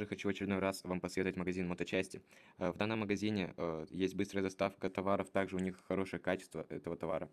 также хочу в очередной раз вам посоветовать магазин моточасти. В данном магазине есть быстрая доставка товаров, также у них хорошее качество этого товара.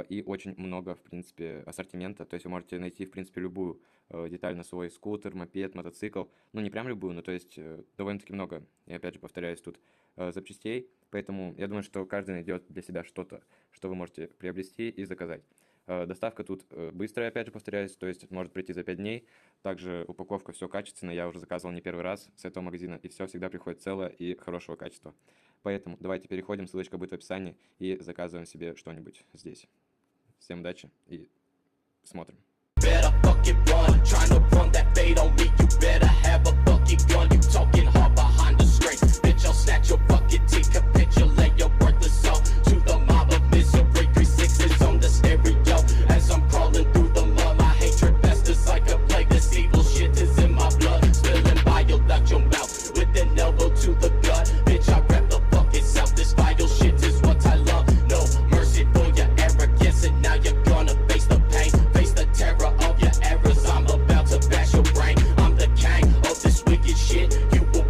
И очень много, в принципе, ассортимента, то есть вы можете найти, в принципе, любую деталь на свой скутер, мопед, мотоцикл. Ну, не прям любую, но то есть довольно-таки много, и опять же повторяюсь, тут запчастей. Поэтому я думаю, что каждый найдет для себя что-то, что вы можете приобрести и заказать. Доставка тут быстрая, опять же повторяюсь, то есть может прийти за 5 дней. Также упаковка все качественная, я уже заказывал не первый раз с этого магазина, и все всегда приходит целое и хорошего качества. Поэтому давайте переходим, ссылочка будет в описании, и заказываем себе что-нибудь здесь. Всем удачи и смотрим. I'm the king of this wicked shit. You will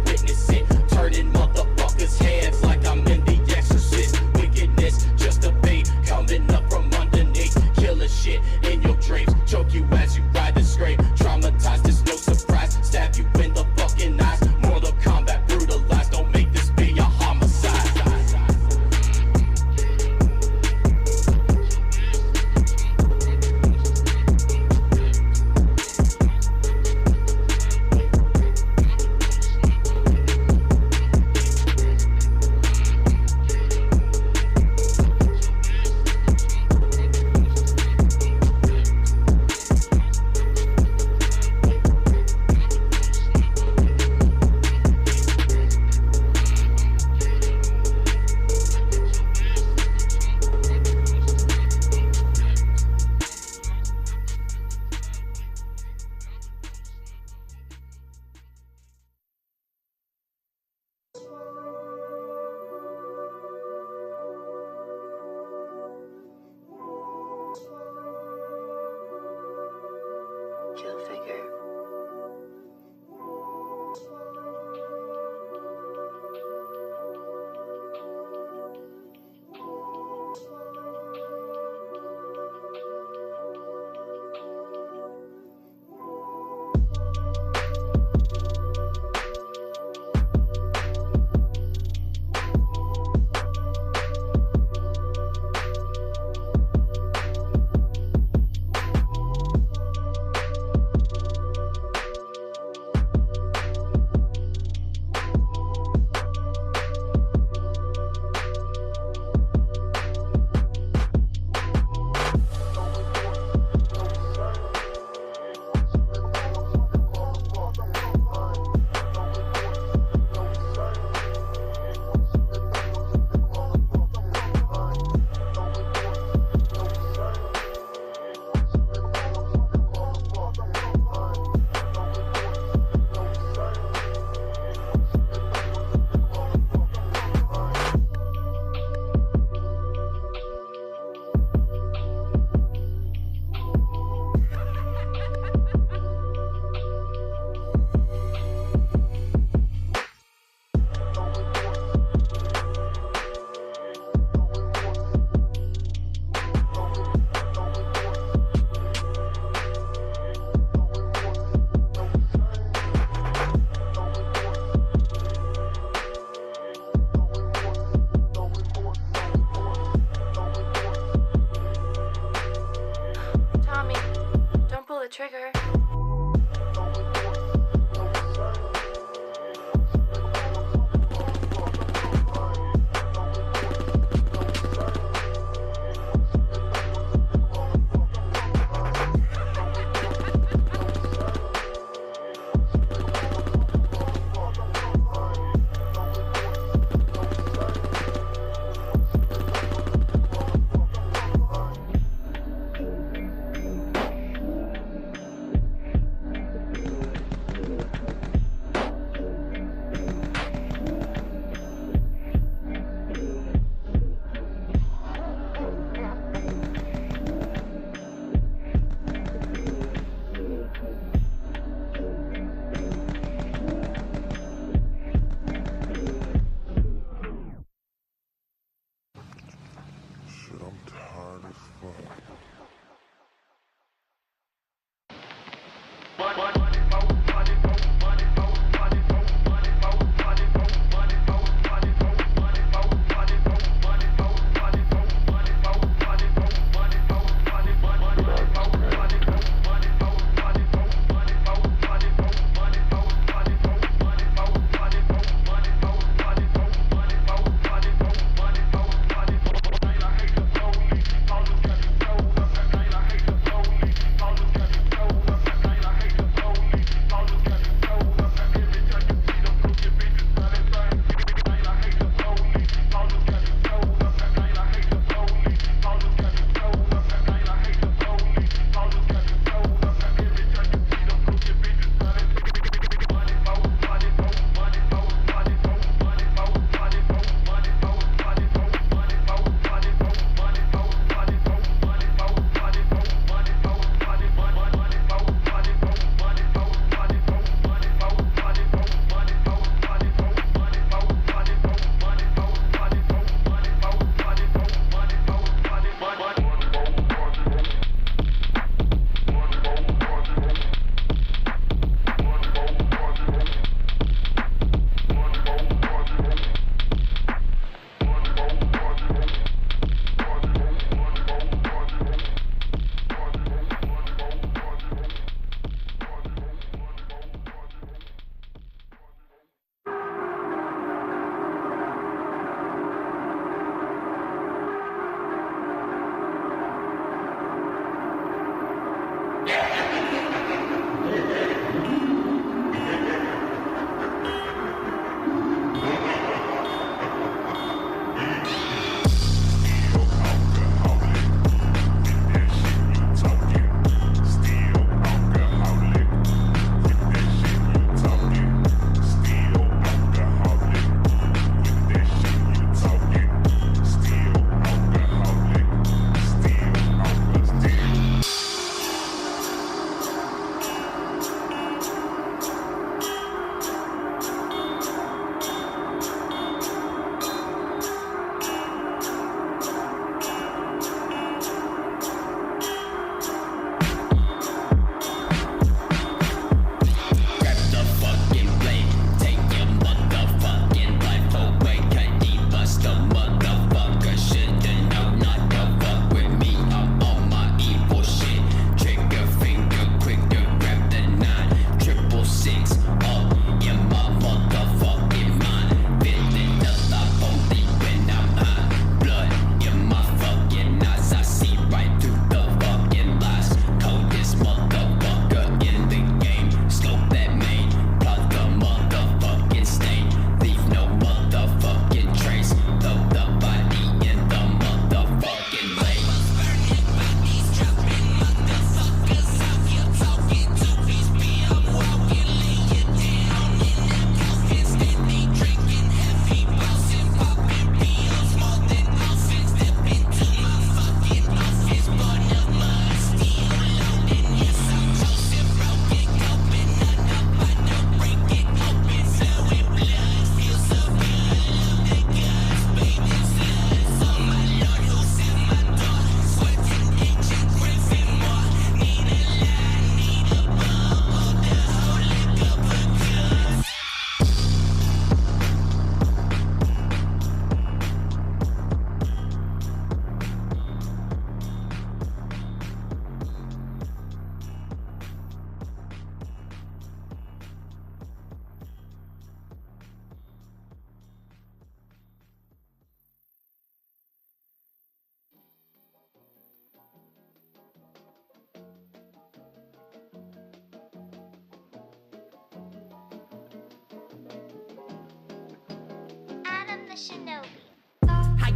How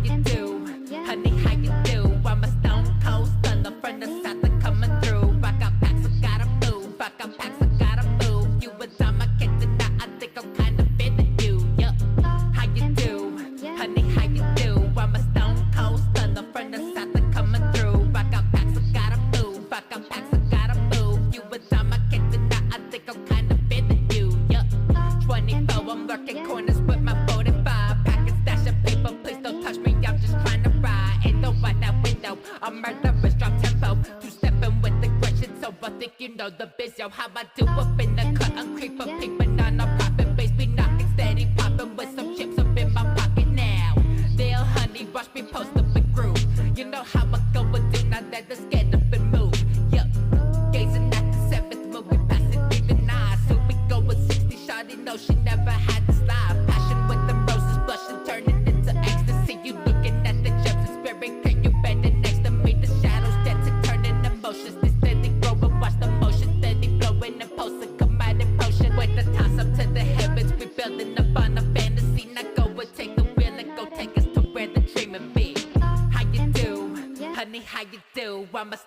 you do, honey, how you do? I'm a stone cold stunner from the south of coming through. I got packs, I gotta move. I got packs, I gotta move. You a time I can't deny, I think I'm kinda feeling you. Yeah. How you do, honey, how you do? I'm a stone cold stunner from the south of coming through. I got packs, I gotta move. I got packs, I gotta move. You a time I can't deny, I think I'm kinda feeling you. Yeah. 24, I'm lurking corners with my 45. Packing stash of paper, please don't touch me, I'm just trying to ride. Ain't no right that window, I'm murderous, drop tempo. Two-stepping with aggression, so I think you know the biz, yo. How I do up in the cut, I'm creeper, peeping on a profit base. Be knocking steady, popping with some chips up in my pocket now. Deal honey, watch me post up a groove. You know how I go with do now that the scared up and move. Yup, gazing at the seventh movie, passing through the nines. So we go with 60, shawty, know she never had to slide. Passion with the roses, blushing, turning into ecstasy. You looking at the gems and spirit, can you bend it next to me? The shadows dancing, turning emotions. They steady growing, watch the motion steady flowing and pulsing. Come out in potion with the toss up to the heavens. We building up on a fantasy. Now go and take the wheel and go take us to where the dreaming be. How you do, honey, how you do? I'm a